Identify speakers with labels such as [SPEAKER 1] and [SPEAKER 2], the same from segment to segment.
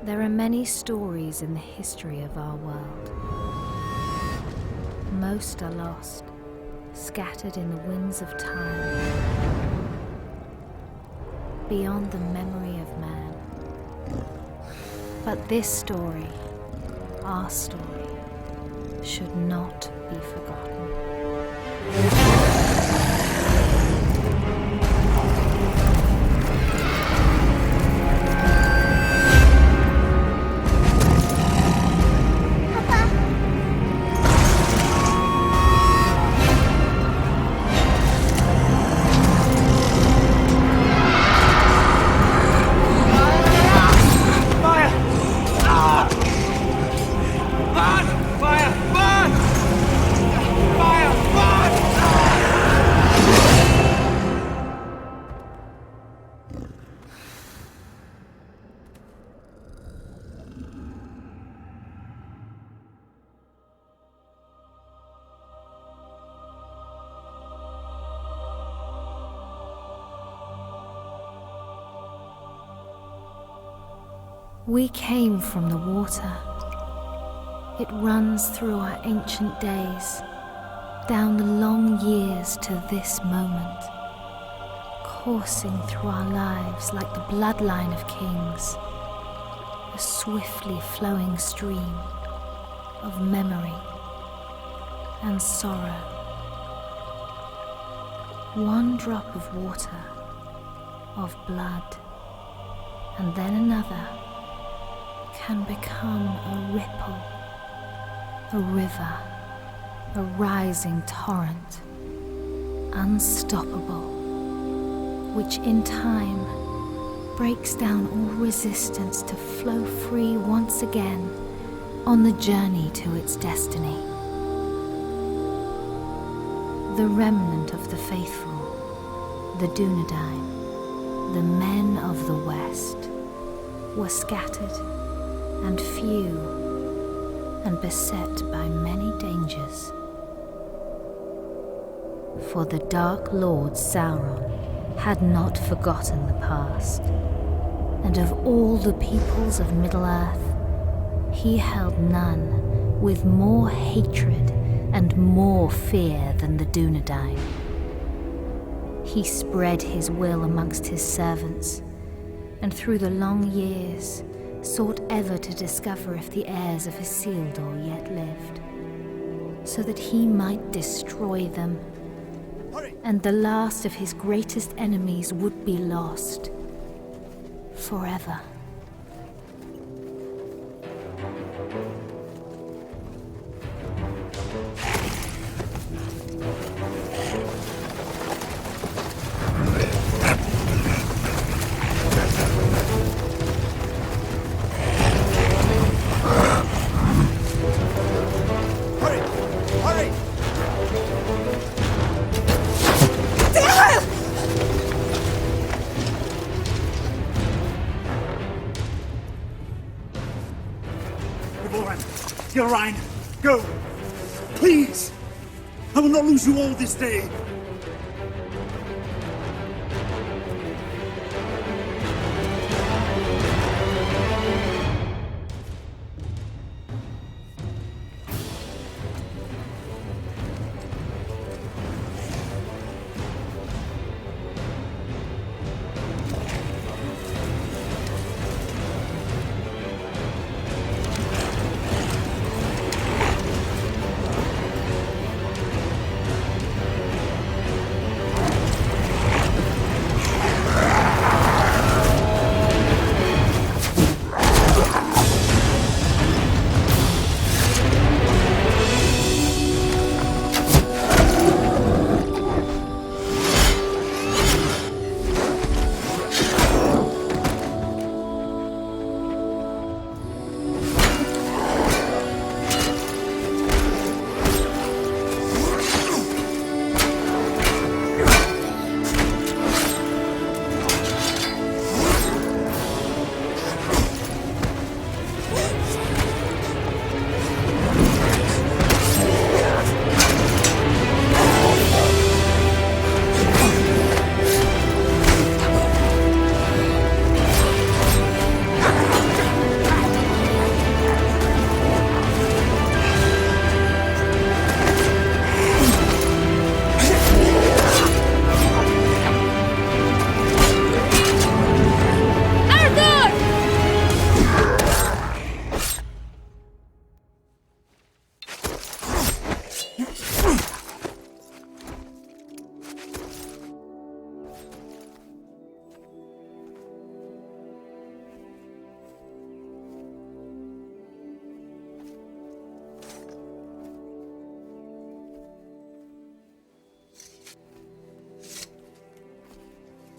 [SPEAKER 1] There are many stories in the history of our world. Most are lost, scattered in the winds of time, beyond the memory of man. But this story, our story, should not be forgotten. We came from the water. It runs through our ancient days, down the long years to this moment, coursing through our lives like the bloodline of kings, a swiftly flowing stream of memory and sorrow. One drop of water, of blood, and then another, can become a ripple, a river, a rising torrent, unstoppable, which in time breaks down all resistance to flow free once again on the journey to its destiny. The remnant of the faithful, the Dunedain, the men of the West, were scattered and few, and beset by many dangers. For the Dark Lord Sauron had not forgotten the past, and of all the peoples of Middle-earth, he held none with more hatred and more fear than the Dunedain. He spread his will amongst his servants, and through the long years sought ever to discover if the heirs of Isildur yet lived, so that he might destroy them, and the last of his greatest enemies would be lost forever.
[SPEAKER 2] Geraint, go! Please! I will not lose you all this day!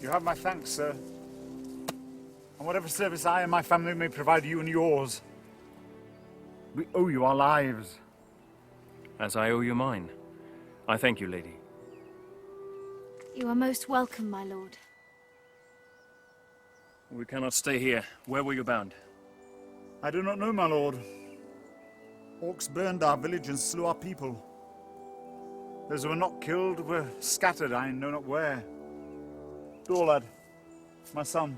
[SPEAKER 2] You have my thanks, sir. And whatever service I and my family may provide you and yours, we owe you our lives.
[SPEAKER 3] As I owe you mine. I thank you, lady.
[SPEAKER 1] You are most welcome, my lord.
[SPEAKER 3] We cannot stay here. Where were you bound?
[SPEAKER 2] I do not know, my lord. Orcs burned our village and slew our people. Those who were not killed were scattered, I know not where. Dorlad, my son,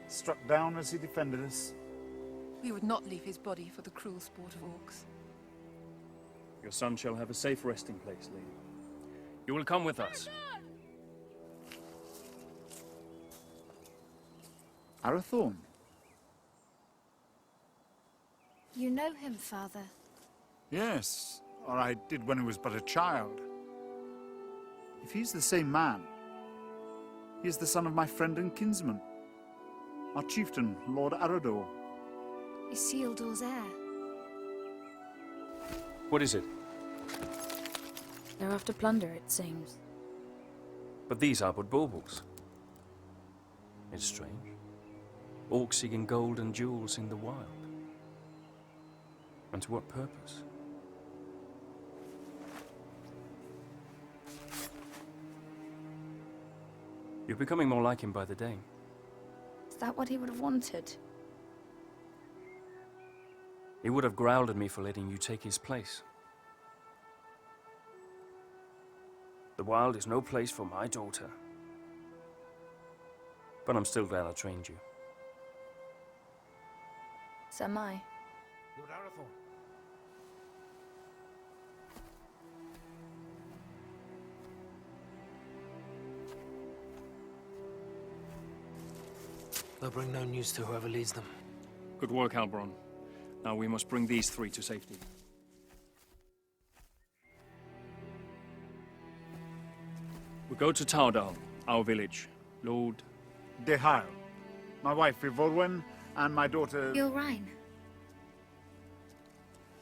[SPEAKER 2] struck down as he defended us.
[SPEAKER 4] We would not leave his body for the cruel sport of orcs.
[SPEAKER 3] Your son shall have a safe resting place, lady. You will come with us.
[SPEAKER 2] Arathorn?
[SPEAKER 1] You know him, father.
[SPEAKER 2] Yes, or I did when he was but a child. If he's the same man, he is the son of my friend and kinsman, our chieftain, Lord Arador.
[SPEAKER 1] Isildur's heir.
[SPEAKER 3] What is it?
[SPEAKER 5] They're after plunder, it seems.
[SPEAKER 3] But these are but baubles. It's strange. Orcs seeking gold and jewels in the wild. And to what purpose? You're becoming more like him by the day.
[SPEAKER 5] Is that what he would have wanted?
[SPEAKER 3] He would have growled at me for letting you take his place. The wild is no place for my daughter. But I'm still glad I trained you.
[SPEAKER 5] So am I.
[SPEAKER 6] Lord Arathorn. They'll bring no news to whoever leads them.
[SPEAKER 3] Good work, Halbron. Now we must bring these three to safety. We go to Taudal, our village. Lord...
[SPEAKER 2] Dehal, my wife Ivolwen, and my daughter...
[SPEAKER 1] Gilrain,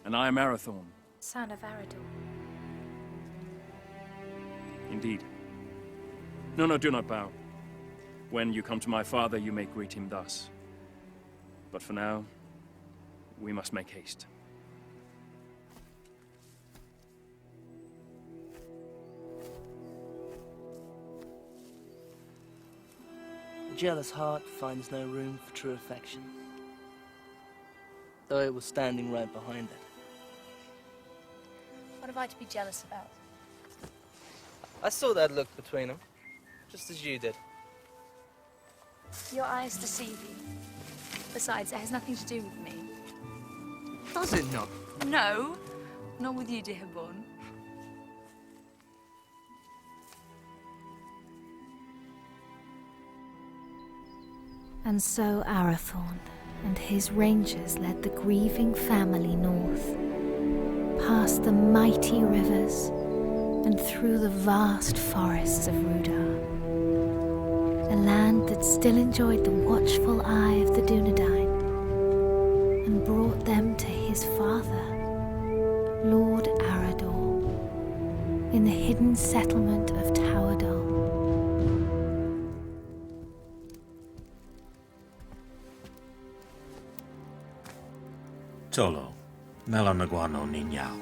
[SPEAKER 3] And I am Arathorn.
[SPEAKER 1] son of Arador.
[SPEAKER 3] Indeed. No, do not bow. When you come to my father, you may greet him thus. But for now, we must make haste.
[SPEAKER 7] A jealous heart finds no room for true affection, though it was standing right behind it.
[SPEAKER 5] What have I to be jealous about?
[SPEAKER 7] I saw that look between them, just as you did.
[SPEAKER 5] Your eyes deceive you. Besides, it has nothing to do with me.
[SPEAKER 6] Does it not?
[SPEAKER 5] No, not with you, Dihabon.
[SPEAKER 1] And so Arathorn and his rangers led the grieving family north, past the mighty rivers and through the vast forests of Rudar, a land that still enjoyed the watchful eye of the Dunedain, and brought them to his father, Lord Arador, in the hidden settlement of Tauerdal.
[SPEAKER 8] Tolo, Melanaguano Niñao.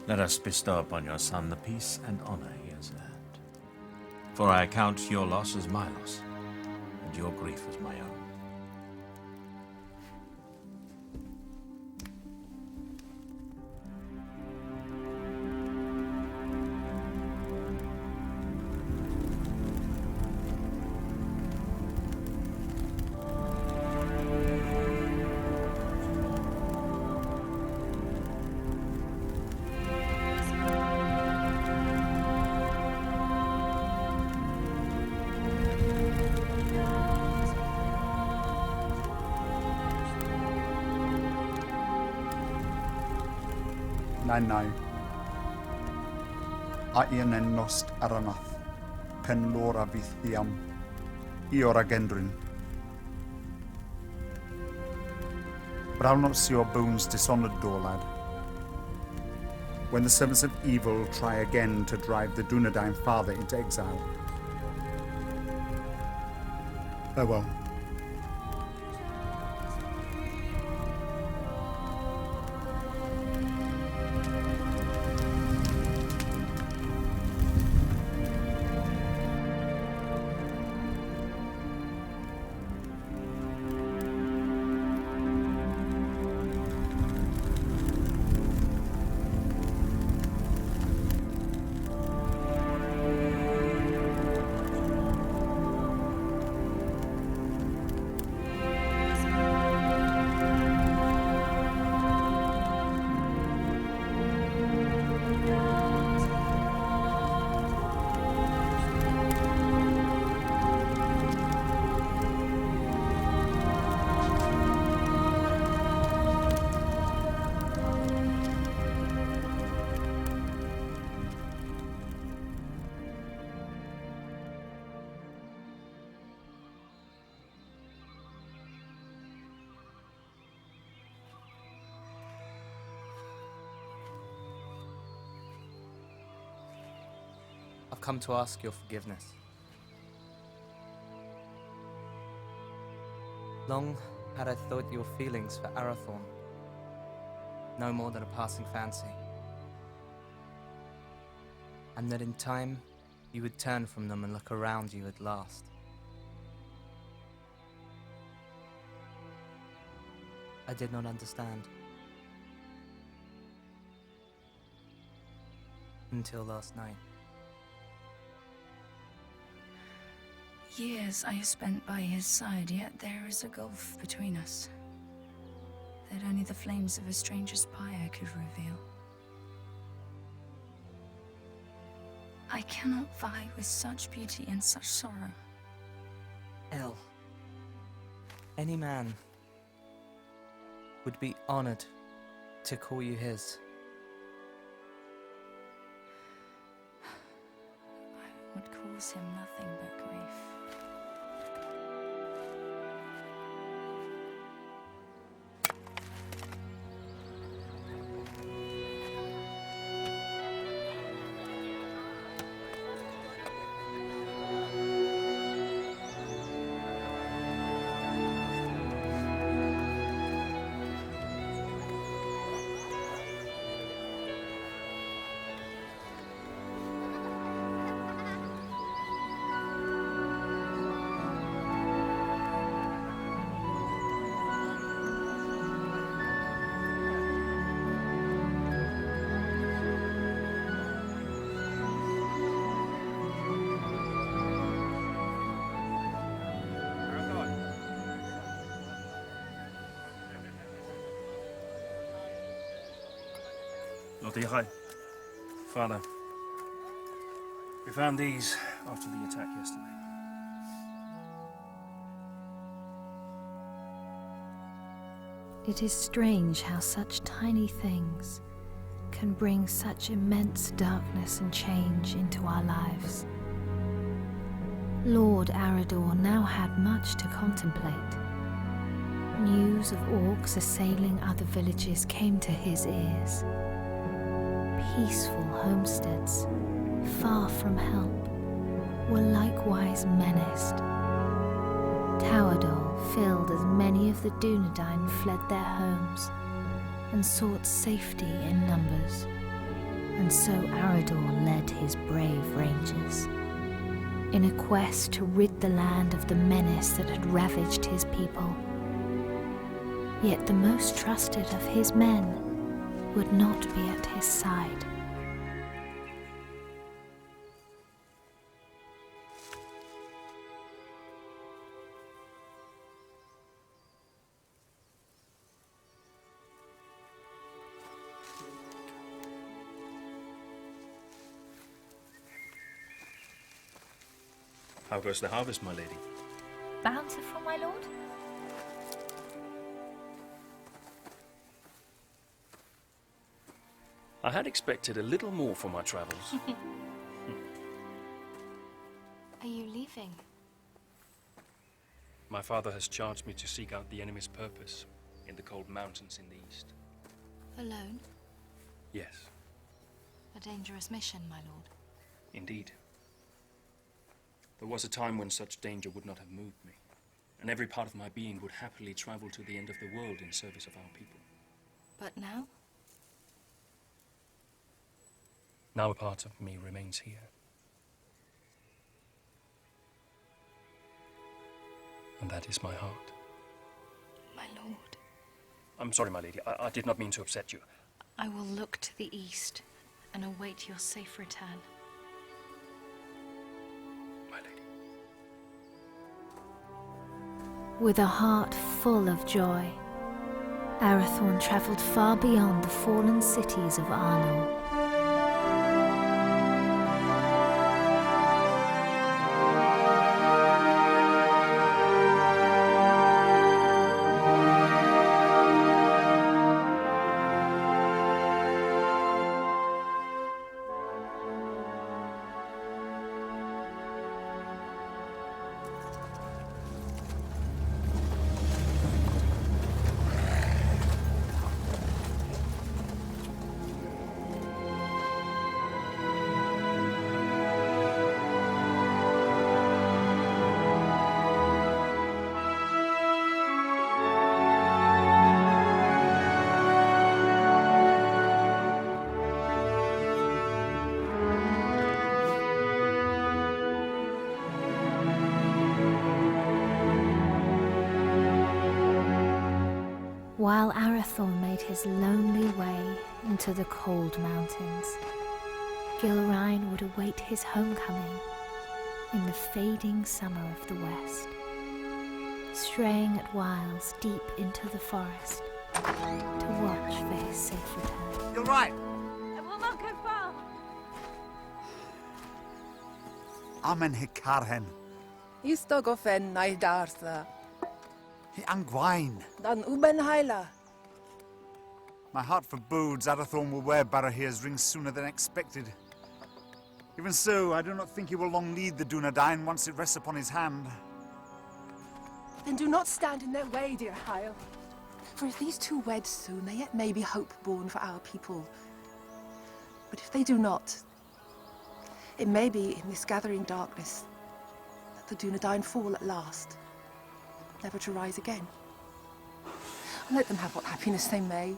[SPEAKER 8] Let us bestow upon your son the peace and honor he has earned. For I account your loss as my loss, and your grief as my own.
[SPEAKER 2] Nai. Aien en nost aranath, pen lora vithiam, iora gendrin. But I'll not see your bones dishonoured, Dorlad. When the servants of evil try again to drive the Dunedain father into exile. Farewell.
[SPEAKER 7] I've come to ask your forgiveness. Long had I thought your feelings for Arathorn no more than a passing fancy, and that in time you would turn from them and look around you at last. I did not understand. Until last night.
[SPEAKER 9] Years I have spent by his side, yet there is a gulf between us that only the flames of a stranger's pyre could reveal. I cannot vie with such beauty and such sorrow.
[SPEAKER 7] El, any man would be honored to call you his.
[SPEAKER 9] I would cause him nothing but grief.
[SPEAKER 3] Lord Ihai. Father, we found these after the attack yesterday.
[SPEAKER 1] It is strange how such tiny things can bring such immense darkness and change into our lives. Lord Arador now had much to contemplate. News of orcs assailing other villages came to his ears. Peaceful homesteads, far from help, were likewise menaced. Towerdal filled as many of the Dunedain fled their homes and sought safety in numbers, and so Arador led his brave rangers in a quest to rid the land of the menace that had ravaged his people. Yet the most trusted of his men would not be at his side.
[SPEAKER 3] How goes the harvest, my lady?
[SPEAKER 1] Bountiful, my lord?
[SPEAKER 3] I had expected a little more for my travels.
[SPEAKER 5] Are you leaving?
[SPEAKER 3] My father has charged me to seek out the enemy's purpose. in the cold mountains in the east.
[SPEAKER 9] Alone?
[SPEAKER 3] Yes,
[SPEAKER 9] A dangerous mission, my lord.
[SPEAKER 3] indeed. There was a time when such danger would not have moved me, and every part of my being would happily travel to the end of the world in service of our people.
[SPEAKER 9] But now?
[SPEAKER 3] Now a part of me remains here. And that is my heart.
[SPEAKER 9] My lord.
[SPEAKER 3] I'm sorry, my lady. I did not mean to upset you.
[SPEAKER 9] I will look to the east and await your safe return.
[SPEAKER 3] My lady.
[SPEAKER 1] With a heart full of joy, Arathorn travelled far beyond the fallen cities of Arnor. While Arathorn made his lonely way into the cold mountains, Gilrain would await his homecoming in the fading summer of the west, straying at whiles deep into the forest to watch for his safe return.
[SPEAKER 2] You're right.
[SPEAKER 5] I will not go far.
[SPEAKER 2] Amen hikarhen.
[SPEAKER 4] Istogofen naidartha.
[SPEAKER 2] Hi angwain.
[SPEAKER 4] Dan uben haila.
[SPEAKER 2] My heart forebodes Arathorn will wear Barahir's ring sooner than expected. Even so, I do not think he will long lead the Dunedain once it rests upon his hand.
[SPEAKER 4] Then do not stand in their way, dear Hyle. For if these two wed soon, there yet may be hope born for our people. But if they do not, it may be in this gathering darkness that the Dunedain fall at last, never to rise again. Let them have what happiness they may.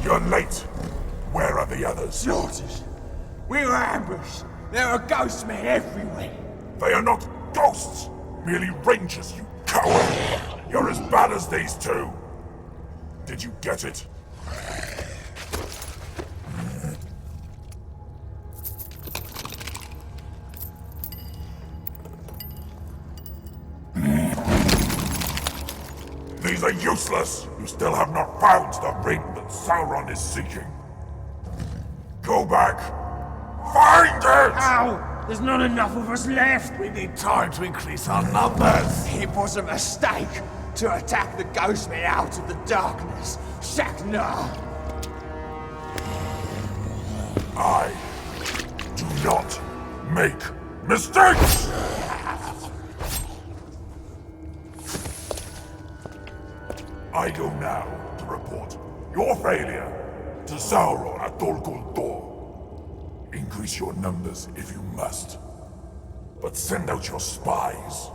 [SPEAKER 10] You're late. Where are the others?
[SPEAKER 11] Slaughtered. We were ambushed. There are ghost men everywhere.
[SPEAKER 10] They are not ghosts, merely rangers, you coward! You're as bad as these two. Did you get it? These are useless! You still have not found the ring that Sauron is seeking. Go back. Find it!
[SPEAKER 11] Ow! There's not enough of us left!
[SPEAKER 10] We need time to increase our numbers.
[SPEAKER 11] It was a mistake to attack the ghost men out of the darkness. Shaknar!
[SPEAKER 10] I do not make mistakes! I go now to report your failure to Sauron at Dol Guldur. Increase your numbers if you must, but send out your spies.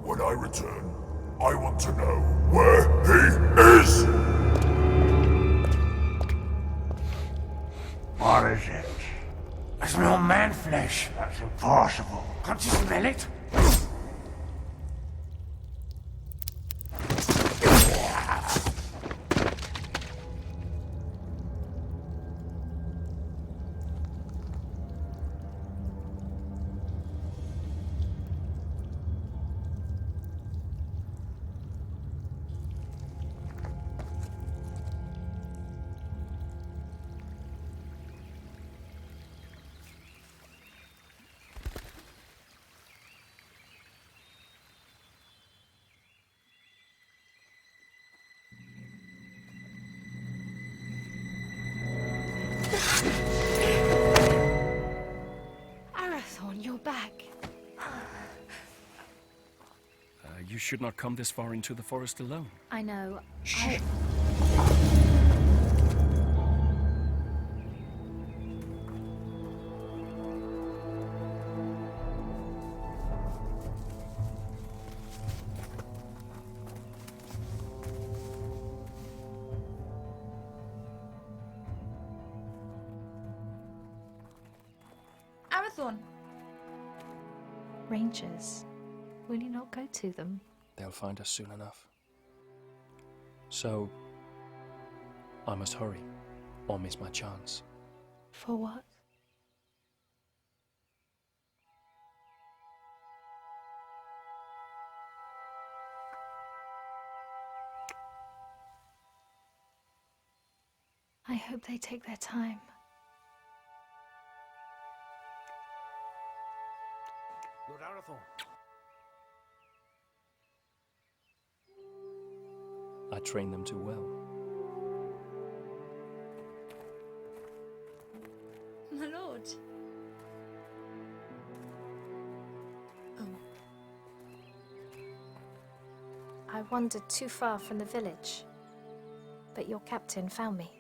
[SPEAKER 10] When I return, I want to know where he is!
[SPEAKER 11] What is it? I smell man flesh. That's impossible. Can't you smell it?
[SPEAKER 5] Arathorn, you're back.
[SPEAKER 3] You should not come this far into the forest alone.
[SPEAKER 5] I know.
[SPEAKER 9] Arathorn!
[SPEAKER 1] Rangers, will you not go to them?
[SPEAKER 3] They'll find us soon enough. So, I must hurry, or miss my chance.
[SPEAKER 1] For what? I hope they take their time.
[SPEAKER 6] Lord Arathorn.
[SPEAKER 3] I trained them too well.
[SPEAKER 9] My lord. Oh.
[SPEAKER 1] I wandered too far from the village, but your captain found me.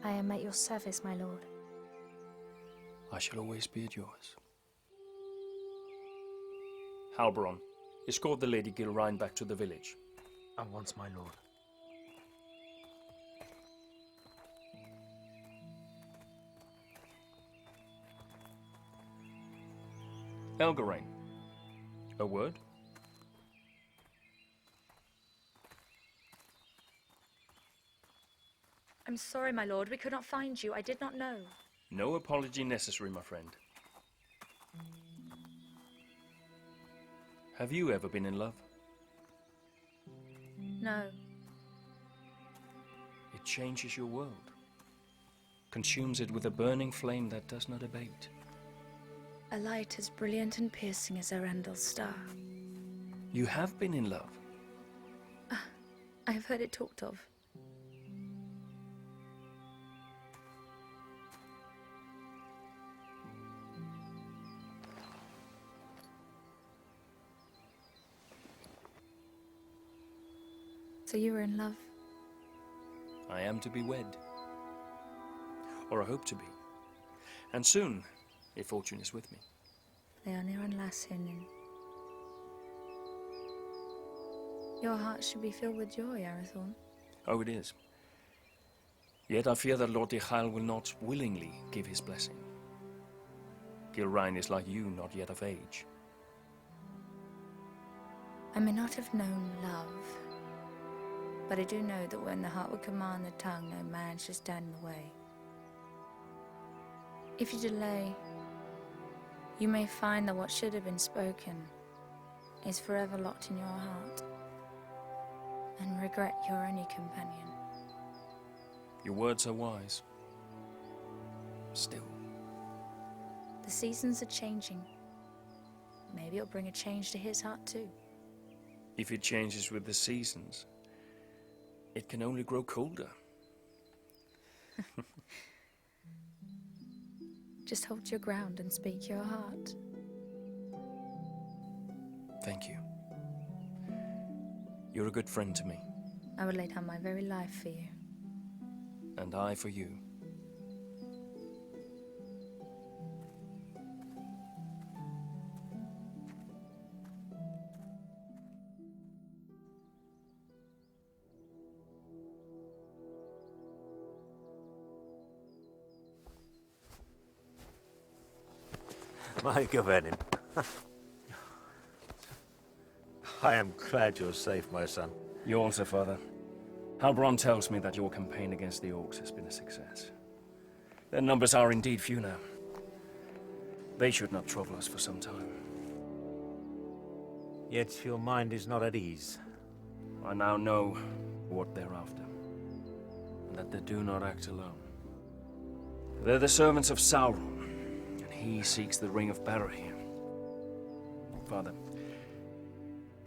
[SPEAKER 1] I am at your service, my lord.
[SPEAKER 3] I shall always be at yours. Halberon, escort the Lady Gilrain back to the village.
[SPEAKER 6] At once, my lord.
[SPEAKER 3] Elgarain, a word?
[SPEAKER 9] I'm sorry, my lord. We could not find you. I did not know.
[SPEAKER 3] No apology necessary, my friend. Have you ever been in love?
[SPEAKER 9] No.
[SPEAKER 3] It changes your world, consumes it with a burning flame that does not abate.
[SPEAKER 9] A light as brilliant and piercing as Erendel's star.
[SPEAKER 3] You have been in love.
[SPEAKER 9] I have heard it talked of. So you were in love?
[SPEAKER 3] I am to be wed. Or I hope to be. And soon, if fortune is with me.
[SPEAKER 9] They are near Lassin. Your heart should be filled with joy, Arathorn.
[SPEAKER 3] Oh, it is. Yet I fear that Lord Dichael will not willingly give his blessing. Gilrain is like you, not yet of age.
[SPEAKER 9] I may not have known love, but I do know that when the heart would command the tongue, no man should stand in the way. If you delay, you may find that what should have been spoken is forever locked in your heart, and regret your only companion.
[SPEAKER 3] Your words are wise. Still.
[SPEAKER 9] The seasons are changing. Maybe it'll bring a change to his heart too.
[SPEAKER 3] If it changes with the seasons, it can only grow colder.
[SPEAKER 9] Just hold your ground and speak your heart.
[SPEAKER 3] Thank you. You're a good friend to me.
[SPEAKER 9] I would lay down my very life for you.
[SPEAKER 3] And I for you.
[SPEAKER 6] My Gawain. I am glad you're safe, my son.
[SPEAKER 3] You also, Father. Halbrand tells me that your campaign against the orcs has been a success. Their numbers are indeed few now. They should not trouble us for some time.
[SPEAKER 6] Yet your mind is not at ease.
[SPEAKER 3] I now know what they're after, and that they do not act alone. They're the servants of Sauron, and he seeks the Ring of Barahir. Father,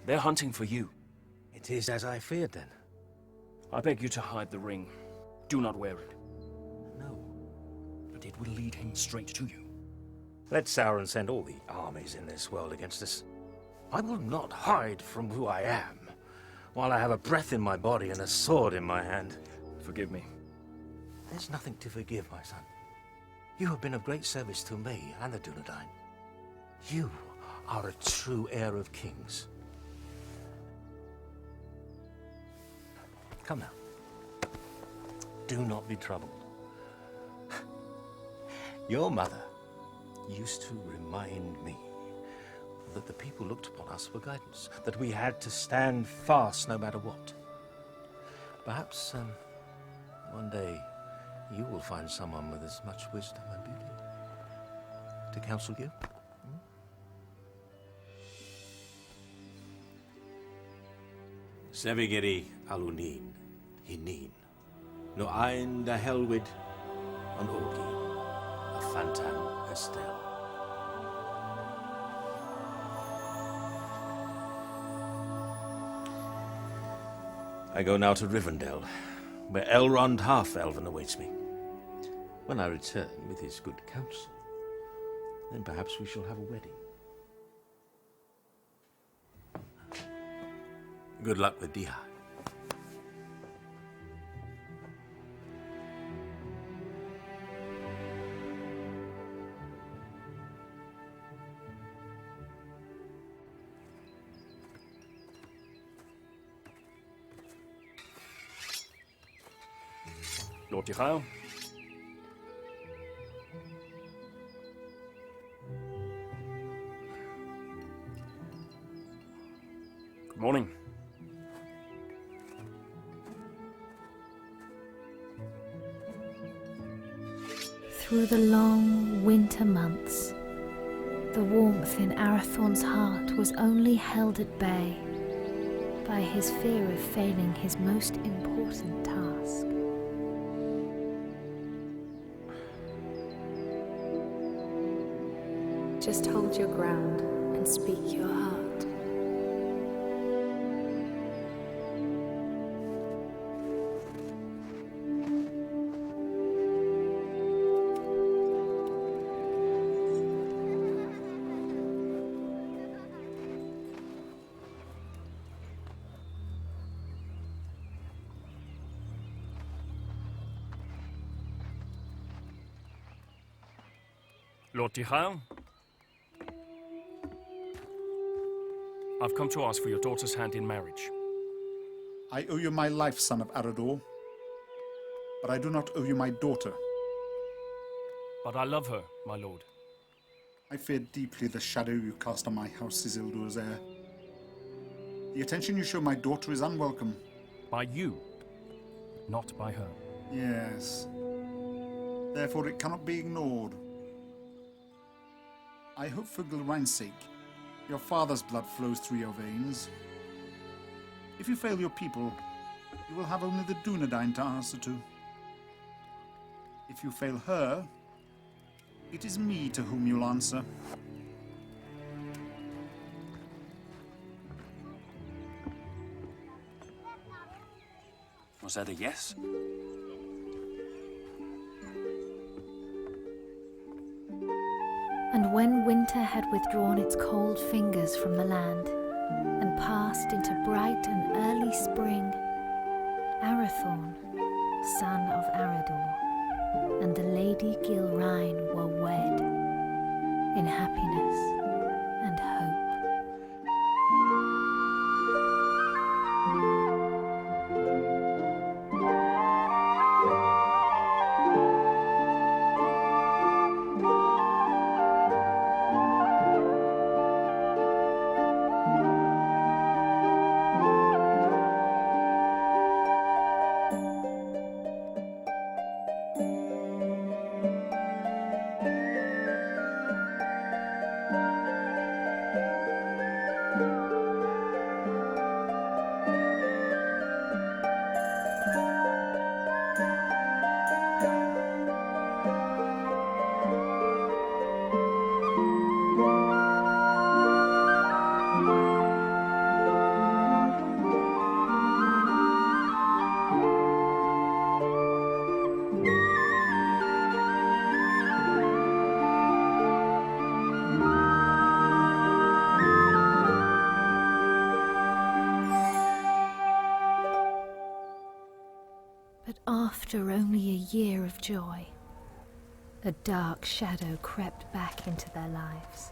[SPEAKER 3] they're hunting for you.
[SPEAKER 6] It is as I feared, then.
[SPEAKER 3] I beg you to hide the ring. Do not wear it.
[SPEAKER 6] No.
[SPEAKER 3] But it will lead him straight to you.
[SPEAKER 6] Let Sauron send all the armies in this world against us. I will not hide from who I am, while I have a breath in my body and a sword in my hand.
[SPEAKER 3] Forgive me.
[SPEAKER 6] There's nothing to forgive, my son. You have been of great service to me and the Dunedain. You are a true heir of kings. Come now. Do not be troubled. Your mother used to remind me that the people looked upon us for guidance, that we had to stand fast no matter what. Perhaps one day you will find someone with as much wisdom and beauty to counsel you.
[SPEAKER 8] Sevigeri alunin, hinin, no ein da helwid, an orgi, a fantan estel. I go now to Rivendell, where Elrond Half-Elven awaits me. When I return with his good counsel, then perhaps we shall have a wedding. Good luck with Dihai.
[SPEAKER 3] Lord Yhael? Good morning.
[SPEAKER 1] Through the long winter months, the warmth in Arathorn's heart was only held at bay by his fear of failing his most important task.
[SPEAKER 9] Just hold your ground and speak your heart.
[SPEAKER 3] Lord Yhael? I've come to ask for your daughter's hand in marriage.
[SPEAKER 2] I owe you my life, son of Arador. But I do not owe you my daughter.
[SPEAKER 3] But I love her, my lord.
[SPEAKER 2] I fear deeply the shadow you cast on my house, Isildur's heir. The attention you show my daughter is unwelcome.
[SPEAKER 3] By you, not by her.
[SPEAKER 2] Yes. Therefore it cannot be ignored. I hope for Gilrain's sake, your father's blood flows through your veins. If you fail your people, you will have only the Dunedain to answer to. If you fail her, it is me to whom you'll answer.
[SPEAKER 3] Was that a yes?
[SPEAKER 1] And when winter had withdrawn its cold fingers from the land and passed into bright and early spring, Arathorn, son of Arador, and the Lady Gilrain were wed in happiness and hope. But after only a year of joy, a dark shadow crept back into their lives.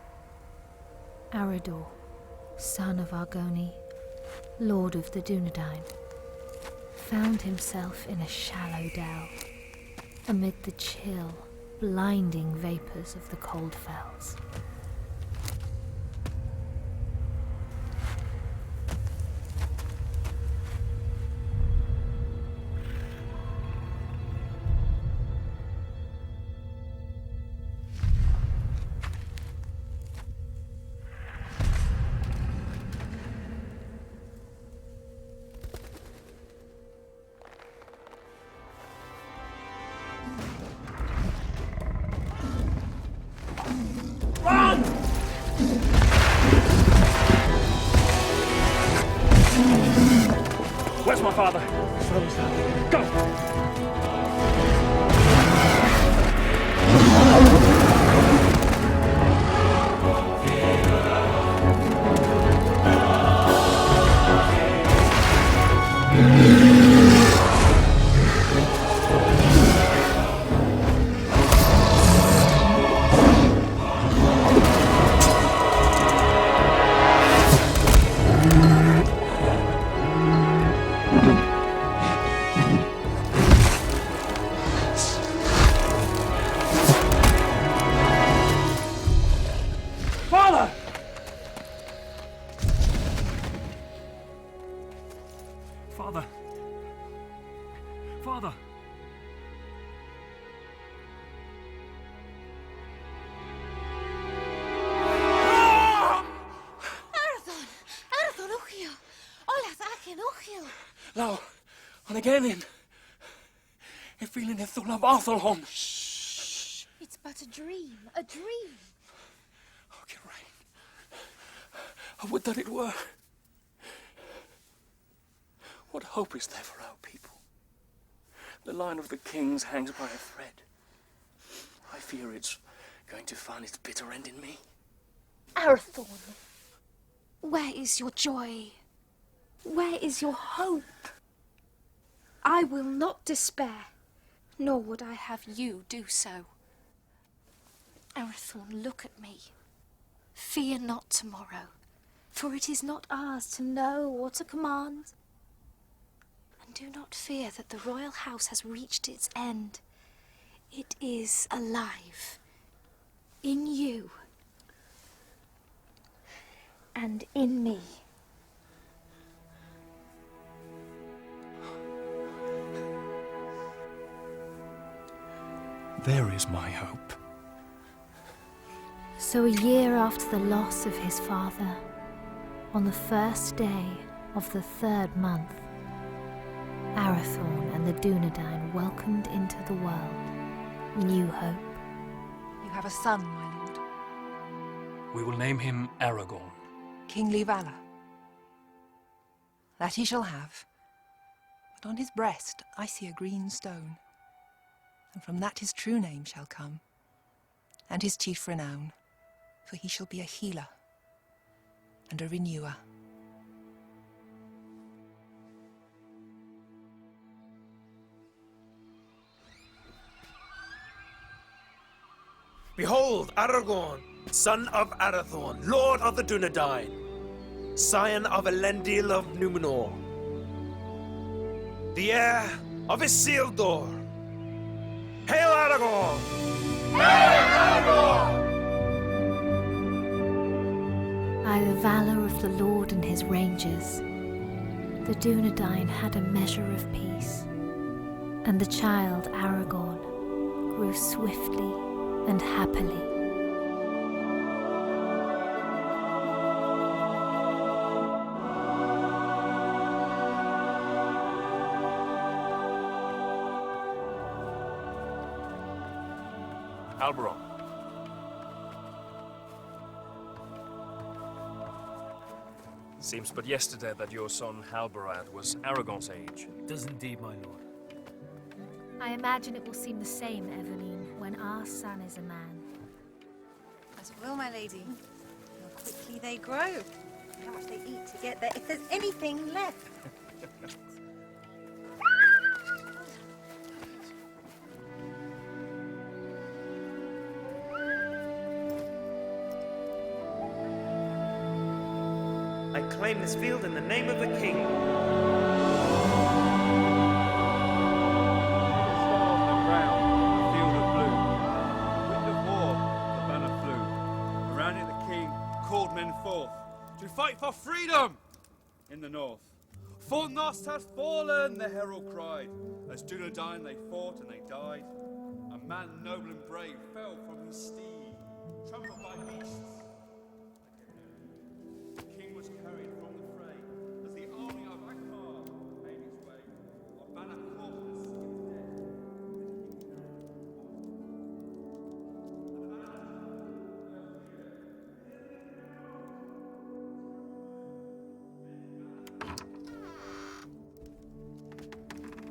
[SPEAKER 1] Arador, son of Argoni, lord of the Dunedain, found himself in a shallow dell, amid the chill, blinding vapors of the cold fells.
[SPEAKER 3] Where's my father? Go! Father! Father! Father!
[SPEAKER 5] Arathon, Uchiel! Olath Akin, Uchiel!
[SPEAKER 3] Lau, on again. If feeling it through Arthurholm.
[SPEAKER 5] It's but a dream, a dream.
[SPEAKER 3] Oh, Geraint. I would that it were. What hope is there for our people? The line of the kings hangs by a thread. I fear it's going to find its bitter end in me.
[SPEAKER 5] Arathorn, where is your joy? Where is your hope? I will not despair, nor would I have you do so. Arathorn, look at me. Fear not tomorrow, for it is not ours to know or to command. And do not fear that the royal house has reached its end. It is alive, in you, and in me.
[SPEAKER 3] There is my hope.
[SPEAKER 1] So a year after the loss of his father, on the first day of the 3rd month, Arathorn and the Dunedain welcomed into the world new hope.
[SPEAKER 4] You have a son, my lord.
[SPEAKER 3] We will name him Aragorn.
[SPEAKER 4] Kingly valor. That he shall have. But on his breast I see a green stone. And from that his true name shall come, and his chief renown, for he shall be a healer and a renewer.
[SPEAKER 6] Behold, Aragorn, son of Arathorn, lord of the Dunedain, scion of Elendil of Numenor, the heir of Isildur. Hail Aragorn! Hail Aragorn!
[SPEAKER 1] By the valor of the Lord and his rangers, the Dunedain had a measure of peace, and the child Aragorn grew swiftly and happily.
[SPEAKER 3] Halberon. Seems but yesterday that your son Halbarad was Aragorn's age.
[SPEAKER 12] Does indeed, my lord.
[SPEAKER 1] I imagine it will seem the same, Eveline, when our son is a man.
[SPEAKER 13] As it will, my lady. How quickly they grow. How much they eat to get there, if there's anything left.
[SPEAKER 12] claim this field in the name of the king.
[SPEAKER 14] To fight for freedom in the north. Fornost has fallen, the herald cried. As Dunedain they fought and they died. A man noble and brave fell from his steed, trampled by beasts. The king was carried from the fray as the army of Akbar made its way. Our banner corpus skipped dead.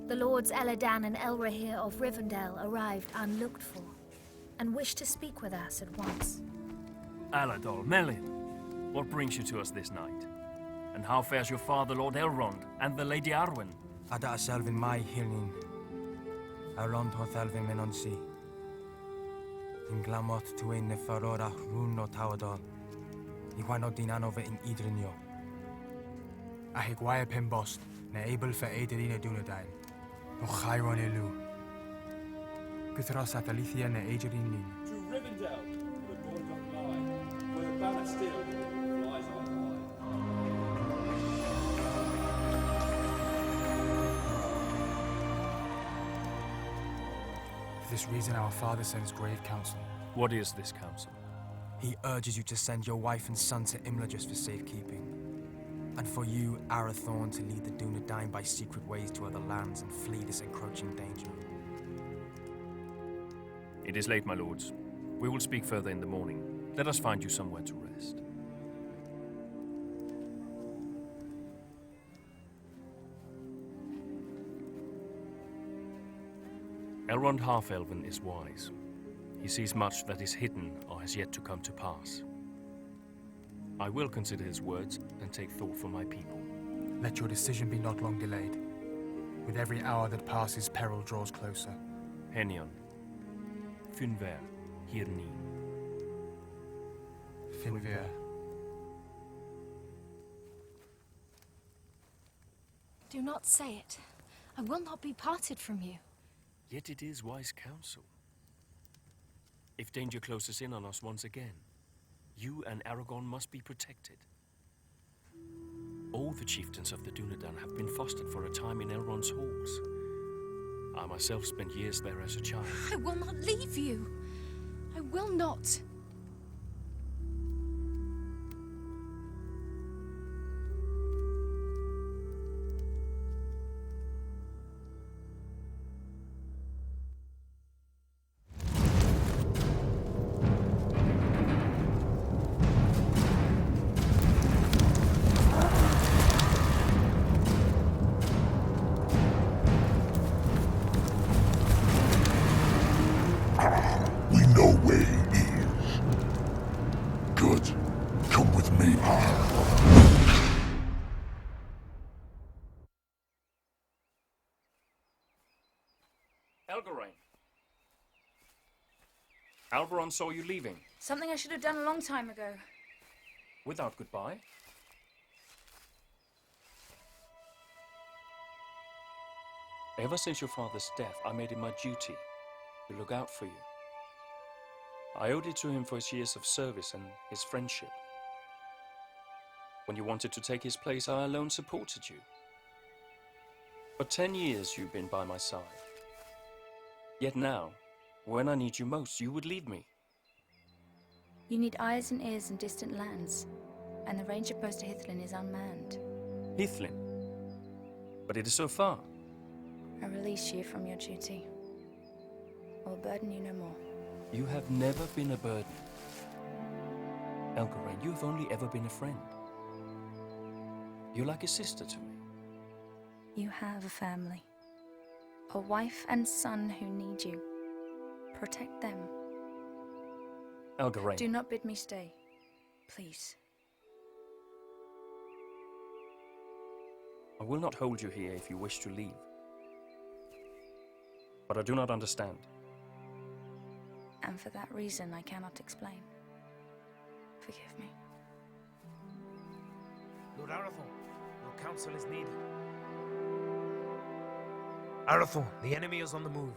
[SPEAKER 1] The Lords Eladan and Elrahir of Rivendell arrived unlooked for, and wished to speak with us at once.
[SPEAKER 3] Aladol, Melin, what brings you to us this night? And how fares your father, Lord Elrond, and the Lady Arwen?
[SPEAKER 15] Ada Selvin mai hilnin. Elrond hoth Elvin menonsi. In glamot tuin ne farora rún no tawadol. Iwan din anove in idrinio. A higwaia pimbost, ne able for Aedirina Dunedain. No Chiron elu. Guthros at Alithia ne Aedirine.
[SPEAKER 14] To Rivendell, the boy doth lie, where the banner still flies on high.
[SPEAKER 15] For this reason our father sends grave counsel.
[SPEAKER 3] What is this counsel?
[SPEAKER 15] He urges you to send your wife and son to Imladris for safekeeping. And for you, Arathorn, to lead the Dunedain by secret ways to other lands and flee this encroaching danger.
[SPEAKER 3] It is late, my lords. We will speak further in the morning. Let us find you somewhere to rest. Elrond Half-Elven is wise. He sees much that is hidden or has yet to come to pass. I will consider his words and take thought for my people.
[SPEAKER 15] Let your decision be not long delayed. With every hour that passes, peril draws closer.
[SPEAKER 3] Henion. Finver. Hirni.
[SPEAKER 15] Finver.
[SPEAKER 5] Do not say it. I will not be parted from you.
[SPEAKER 3] Yet it is wise counsel. If danger closes in on us once again, you and Aragorn must be protected. All the chieftains of the Dunedain have been fostered for a time in Elrond's halls. I myself spent years there as a child.
[SPEAKER 5] I will not leave you. I will not.
[SPEAKER 10] We know where he is. Good. Come with me.
[SPEAKER 3] Elgarain. Alberon saw you leaving.
[SPEAKER 9] Something I should have done a long time ago.
[SPEAKER 3] Without goodbye? Ever since your father's death, I made it my duty to look out for you. I owed it to him for his years of service and his friendship. When you wanted to take his place, I alone supported you. For 10 years you've been by my side. Yet now, when I need you most, you would leave me.
[SPEAKER 9] You need eyes and ears in distant lands, and the ranger post to Hithlin is unmanned.
[SPEAKER 3] Hithlin? But it is so far.
[SPEAKER 9] I release you from your duty. I will burden you no more.
[SPEAKER 3] You have never been a burden. Elgarain, you have only ever been a friend. You're like a sister to me.
[SPEAKER 9] You have a family. A wife and son who need you. Protect them.
[SPEAKER 3] Elgarain.
[SPEAKER 9] Do not bid me stay. Please.
[SPEAKER 3] I will not hold you here if you wish to leave. But I do not understand.
[SPEAKER 9] And for that reason, I cannot explain. Forgive me.
[SPEAKER 15] Lord Arathorn, your counsel is needed. Arathorn, the enemy is on the move.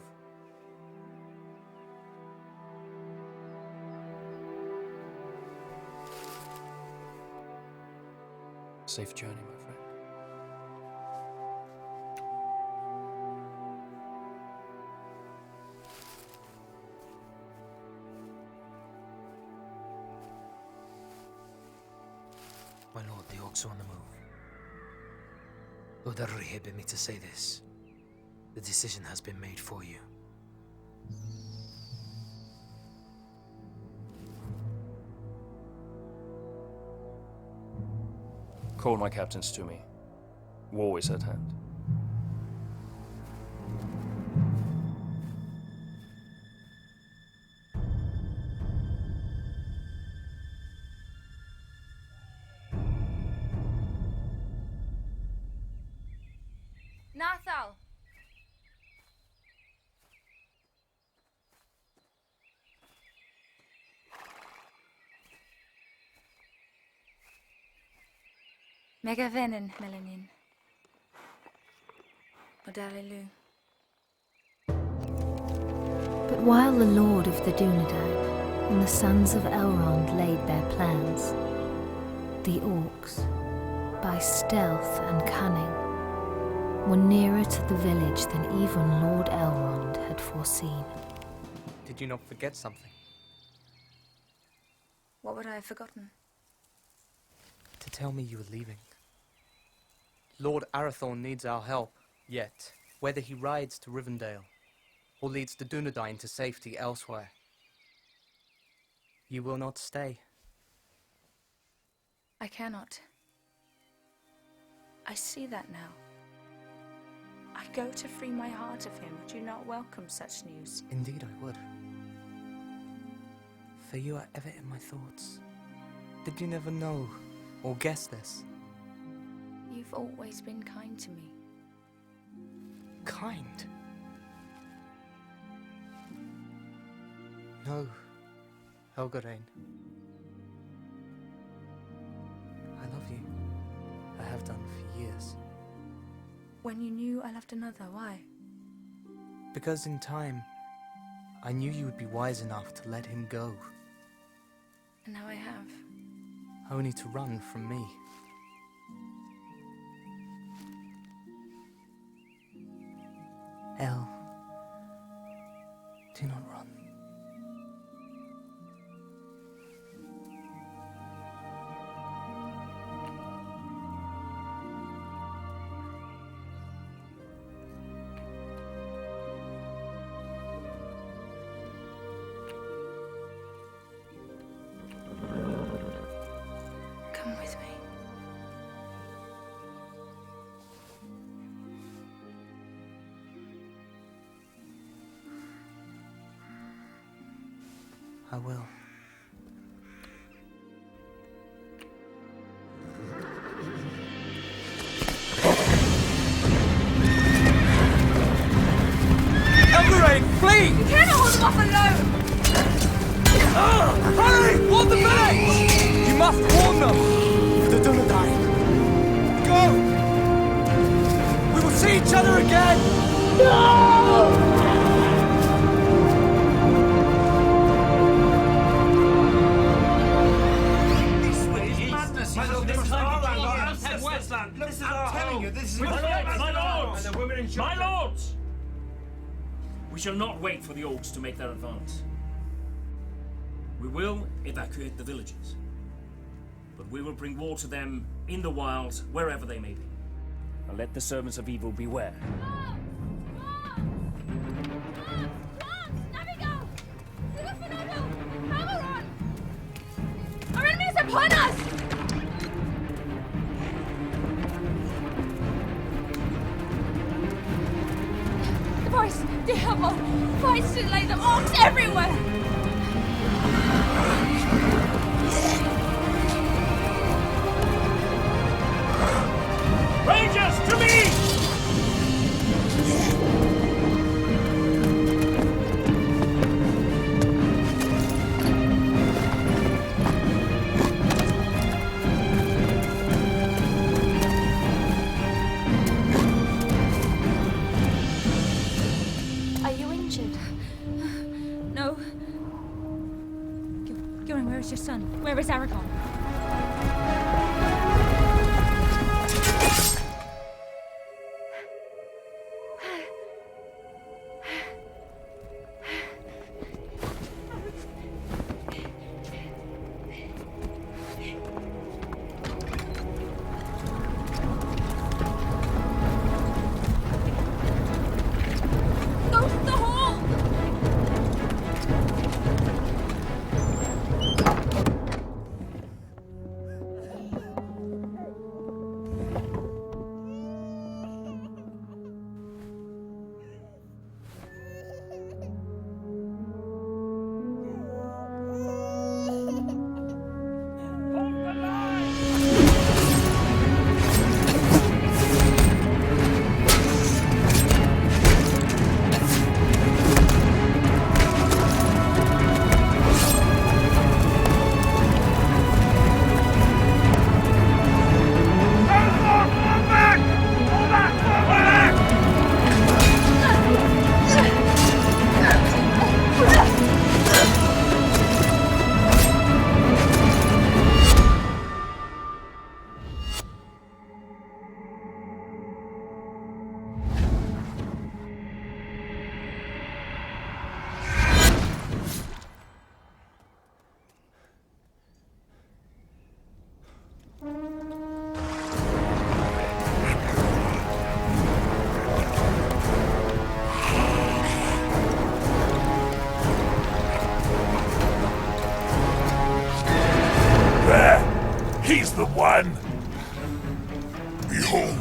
[SPEAKER 3] Safe journey, my friend.
[SPEAKER 15] My lord, the orcs are on the move. Lord Elry bid me to say this. The decision has been made for you.
[SPEAKER 3] Call my captains to me. War is at hand.
[SPEAKER 9] Nathal! Mega vennen, Melanin. Odalilu.
[SPEAKER 1] But while the Lord of the Dunedain and the sons of Elrond laid their plans, the orcs, by stealth and cunning, were nearer to the village than even Lord Elrond had foreseen.
[SPEAKER 7] Did you not forget something?
[SPEAKER 9] What would I have forgotten?
[SPEAKER 7] To tell me you were leaving. Lord Arathorn needs our help, yet whether he rides to Rivendell or leads the Dunedain to safety elsewhere, you will not stay.
[SPEAKER 9] I cannot. I see that now. I go to free my heart of him. Would you not welcome such news?
[SPEAKER 7] Indeed I would. For you are ever in my thoughts. Did you never know or guess this?
[SPEAKER 9] You've always been kind to me.
[SPEAKER 7] Kind? No, Helgarain. I love you. I have done for years.
[SPEAKER 9] When you knew I loved another, why?
[SPEAKER 7] Because in time, I knew you would be wise enough to let him go.
[SPEAKER 9] And now I have.
[SPEAKER 7] Only to run from me. El, do not run.
[SPEAKER 9] Come with me.
[SPEAKER 7] I will.
[SPEAKER 15] Elgarain, flee!
[SPEAKER 9] You cannot hold them off alone!
[SPEAKER 15] Hurry! Warn the village! You must warn them! For the Dunedain. Go! We will see each other again! No!
[SPEAKER 3] My lords! We shall not wait for the orcs to make their advance. We will evacuate the villages. But we will bring war to them in the wilds, wherever they may be. And let the servants of evil beware.
[SPEAKER 9] Our enemy is upon us! The voice, the Hubble, fights to lay them orcs everywhere!
[SPEAKER 3] Rangers, to me!
[SPEAKER 9] Where is your son? Where is Aragorn?
[SPEAKER 10] He's the one! Behold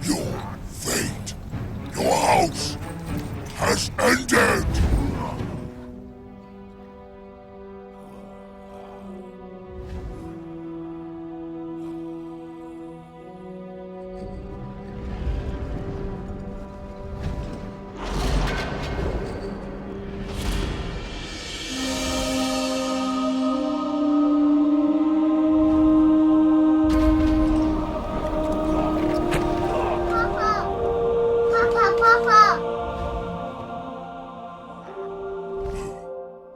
[SPEAKER 10] your fate. Your house has ended!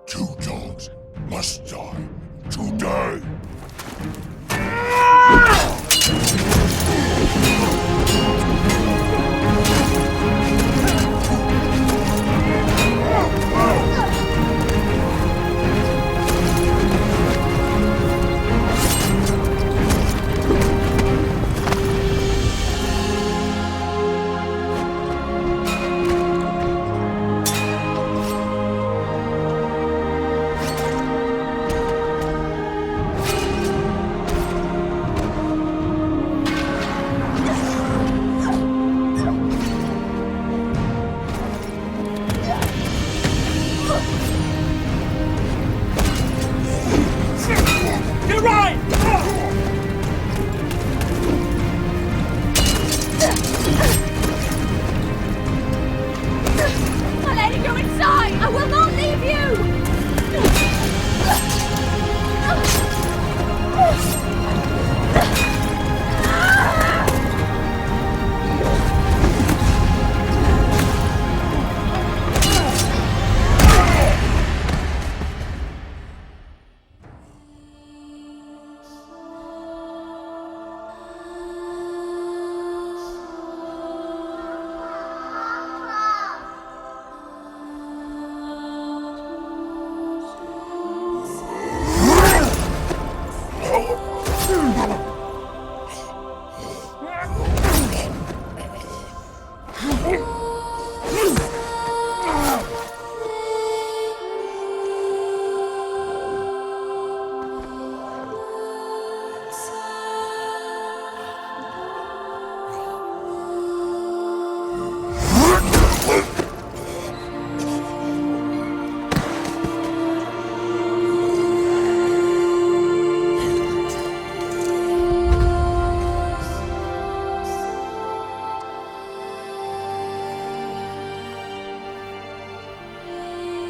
[SPEAKER 10] Two dogs must die today!
[SPEAKER 11] You're right!
[SPEAKER 5] My lady, you're inside! I will not leave you!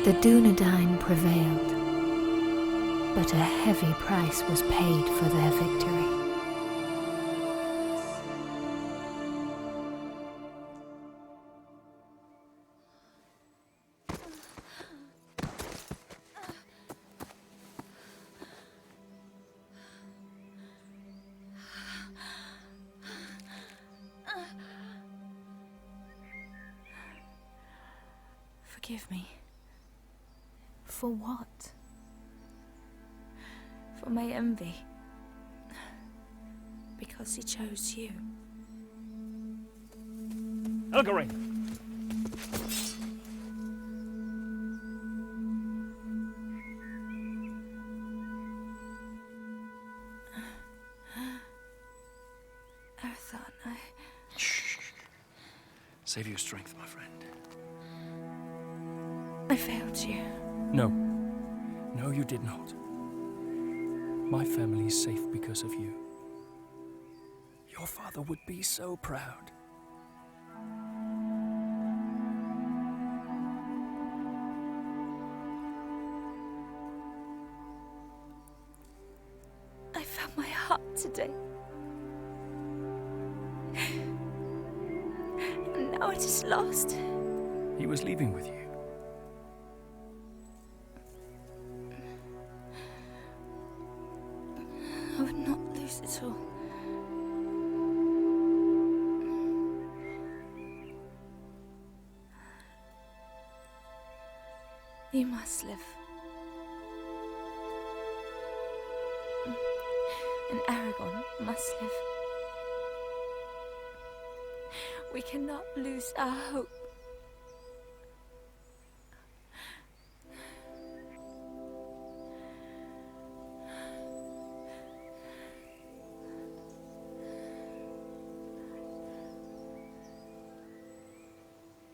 [SPEAKER 1] The Dunedain prevailed, but a heavy price was paid for their victory.
[SPEAKER 9] Forgive me
[SPEAKER 1] For what?
[SPEAKER 9] for my envy. Because he chose you.
[SPEAKER 3] Elgarine!
[SPEAKER 9] Arathorn,
[SPEAKER 3] Save your strength, my friend.
[SPEAKER 9] I failed you.
[SPEAKER 3] No. No, you did not. My family is safe because of you. Your father would be so proud.
[SPEAKER 9] I found my heart today. And now it is lost.
[SPEAKER 3] He was leaving with you.
[SPEAKER 9] I would not lose it all. You must live. And Aragorn must live. We cannot lose our hope.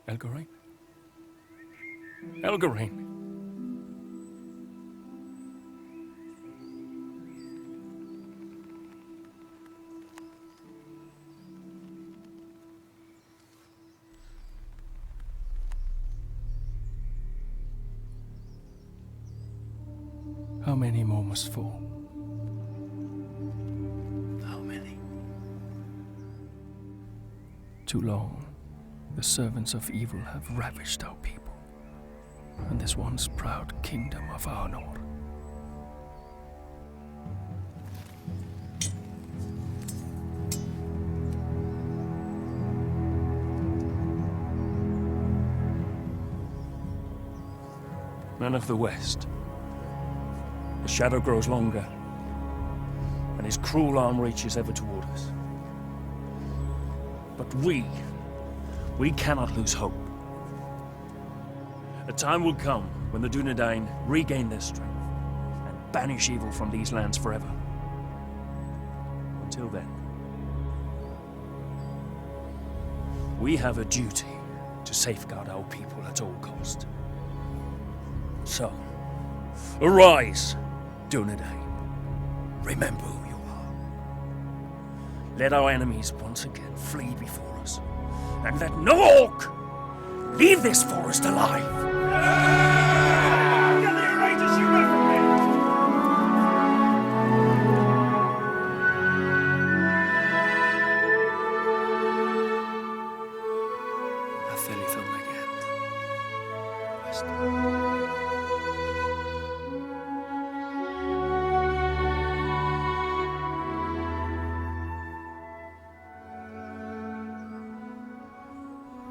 [SPEAKER 3] Elgarine? Elgarine! How many more must fall?
[SPEAKER 8] How many?
[SPEAKER 3] Too long, the servants of evil have ravished our people, and this once proud kingdom of Arnor. Men of the West, the shadow grows longer, and his cruel arm reaches ever toward us. But we cannot lose hope. A time will come when the Dunedain regain their strength and banish evil from these lands forever. Until then, we have a duty to safeguard our people at all cost. So, arise, Dunedain. Remember who you are. Let our enemies once again flee before us, and let no orc leave this forest alive.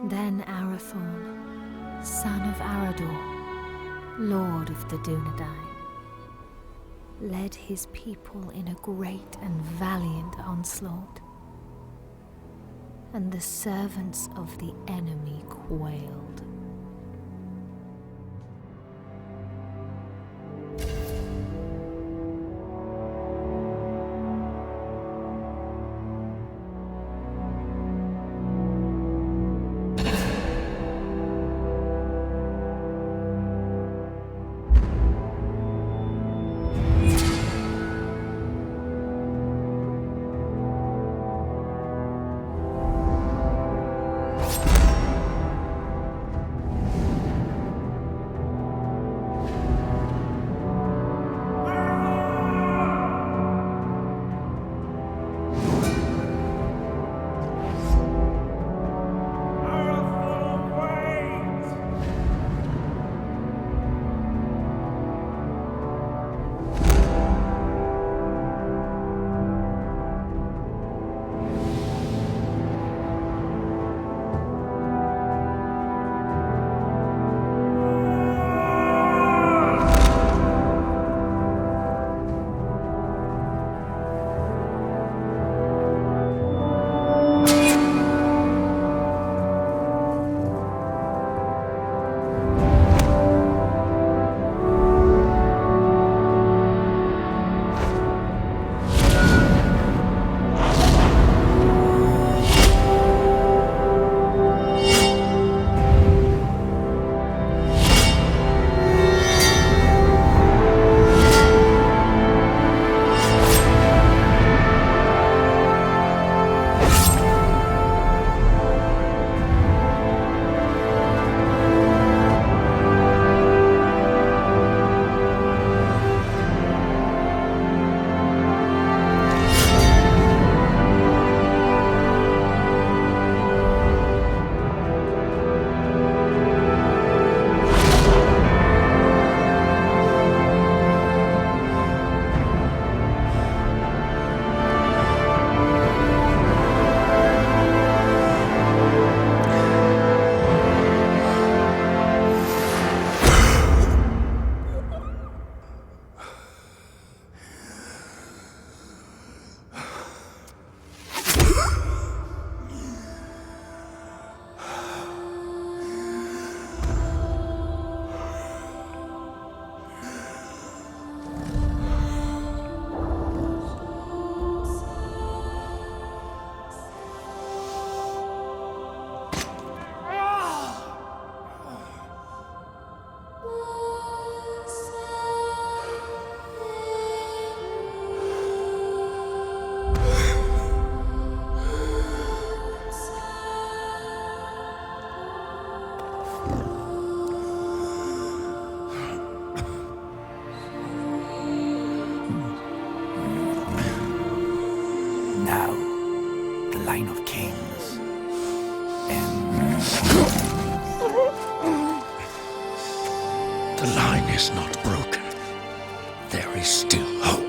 [SPEAKER 1] Then Arathorn, son of Arador, lord of the Dunedain, led his people in a great and valiant onslaught, and the servants of the enemy quailed.
[SPEAKER 6] is not broken. There is still hope.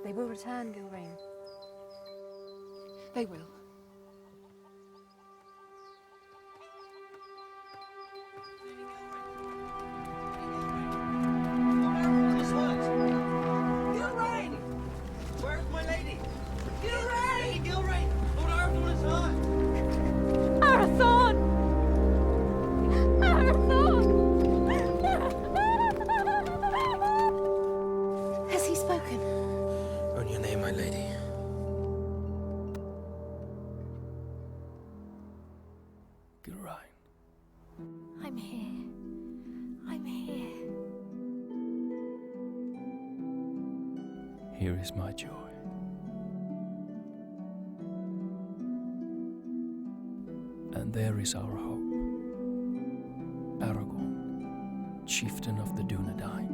[SPEAKER 13] They will return, Gilrain.
[SPEAKER 4] They will.
[SPEAKER 12] Gilrain! Where's my lady? Gilrain! Gilrain! Lord Arathorn is hurt!
[SPEAKER 5] Arathorn! Arathorn!
[SPEAKER 4] Has he spoken?
[SPEAKER 15] On your name, my lady.
[SPEAKER 3] Gilrain.
[SPEAKER 1] I'm here. I'm here.
[SPEAKER 3] Here is my joy. And there is our hope. Aragorn, chieftain of the Dunedain.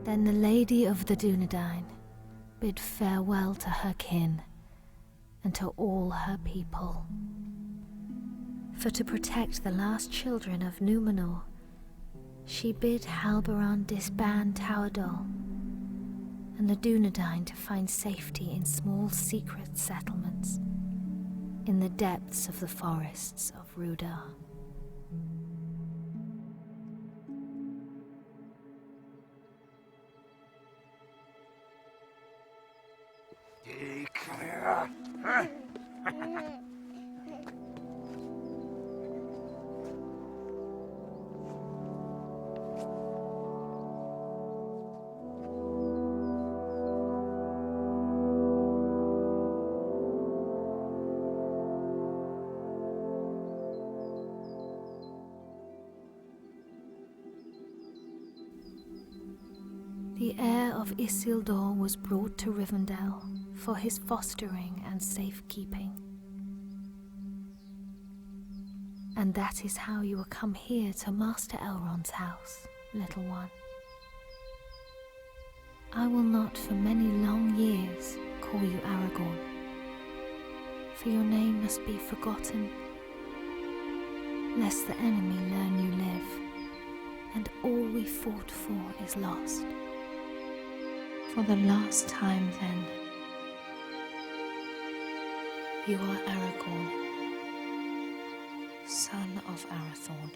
[SPEAKER 1] Then the Lady of the Dunedain bid farewell to her kin and to all her people. For to protect the last children of Númenor, she bid Halbarand disband Tauerdal, and the Dunedain to find safety in small secret settlements in the depths of the forests of Rudar. The heir of Isildur was brought to Rivendell for his fostering and safekeeping. And that is how you will come here to Master Elrond's house, little one. I will not for many long years call you Aragorn, for your name must be forgotten, lest the enemy learn you live, and all we fought for is lost. For the last time, then, you are Aragorn, son of Arathorn,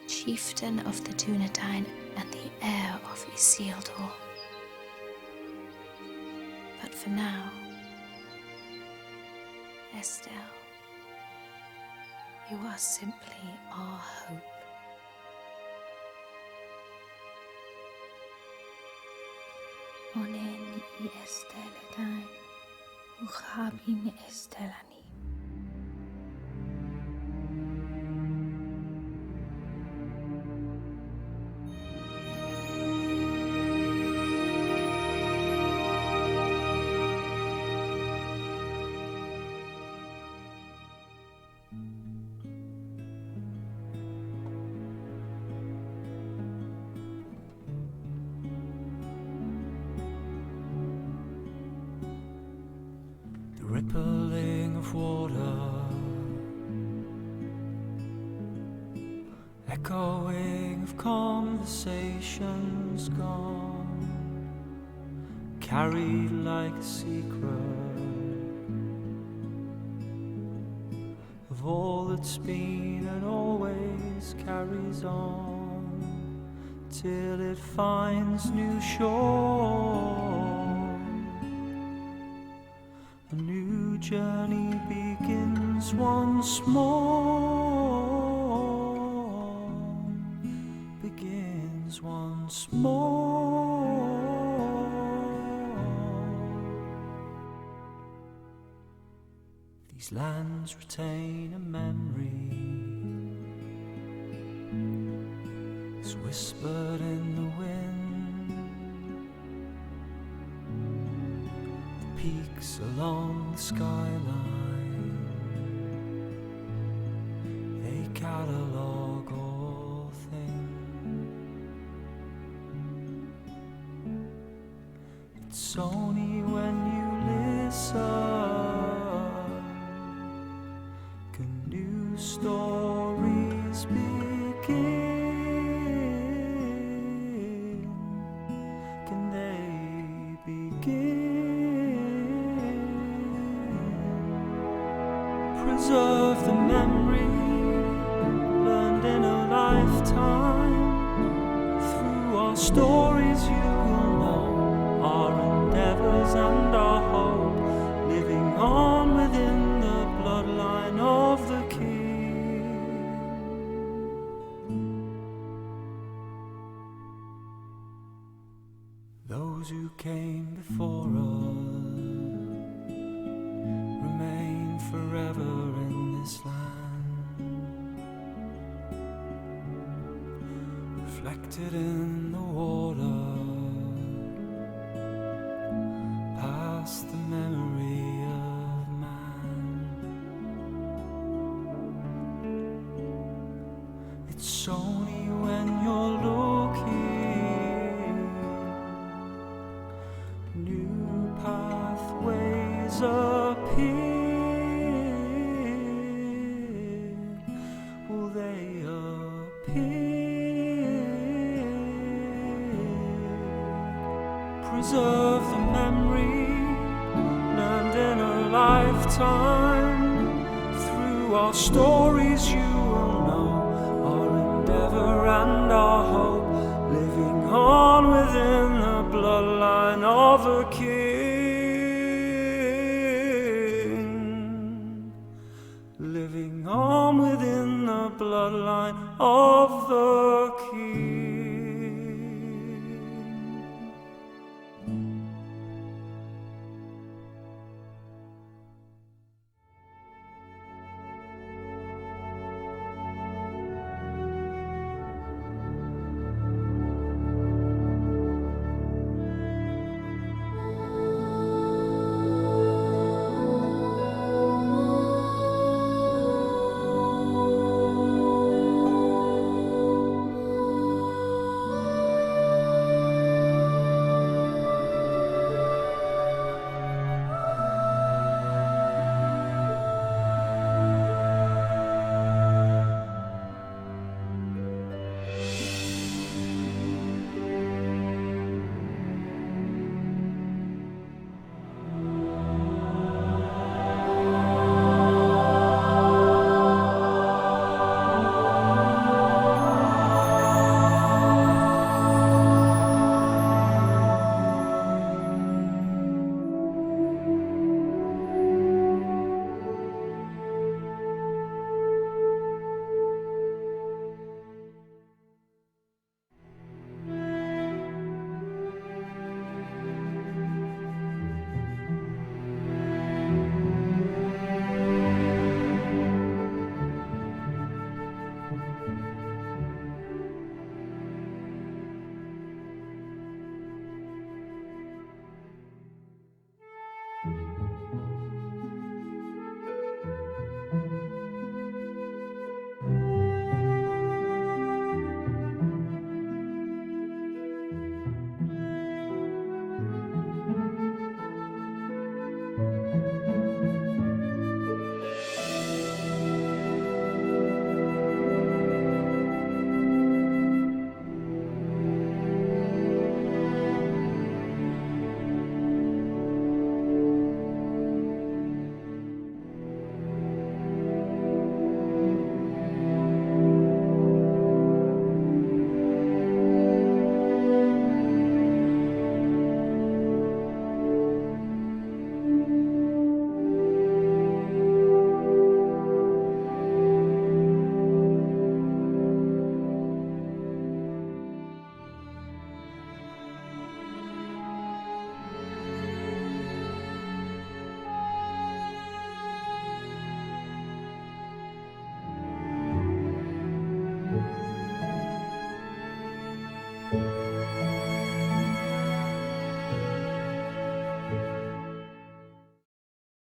[SPEAKER 1] chieftain of the Dunedain and the heir of Isildur. But for now, Estelle, you are simply our hope. Onen I Estelle Uchabin Estellani.
[SPEAKER 15] Echoing of conversations gone, carried like a secret of all that's been and always carries on till it finds new shore. A new journey begins once more, begins once more. These lands retain a memory, it's whispered in the wind. The peaks along the skyline, they catalogue all things. It's only when you listen can new stories begin. Can they begin? Preserve the memory learned in a lifetime. Through our stories you will know our endeavors and our hope, living on within the bloodline of the King. Those who came before us remain forever in this land, reflected in the water, past the memory of man. It's only when you're looking, new pathways appear. Will they appear? Preserve the memory learned in a lifetime. Through our stories you will know our endeavor and our hope, living on within the bloodline of the King. Living on within the bloodline of the King.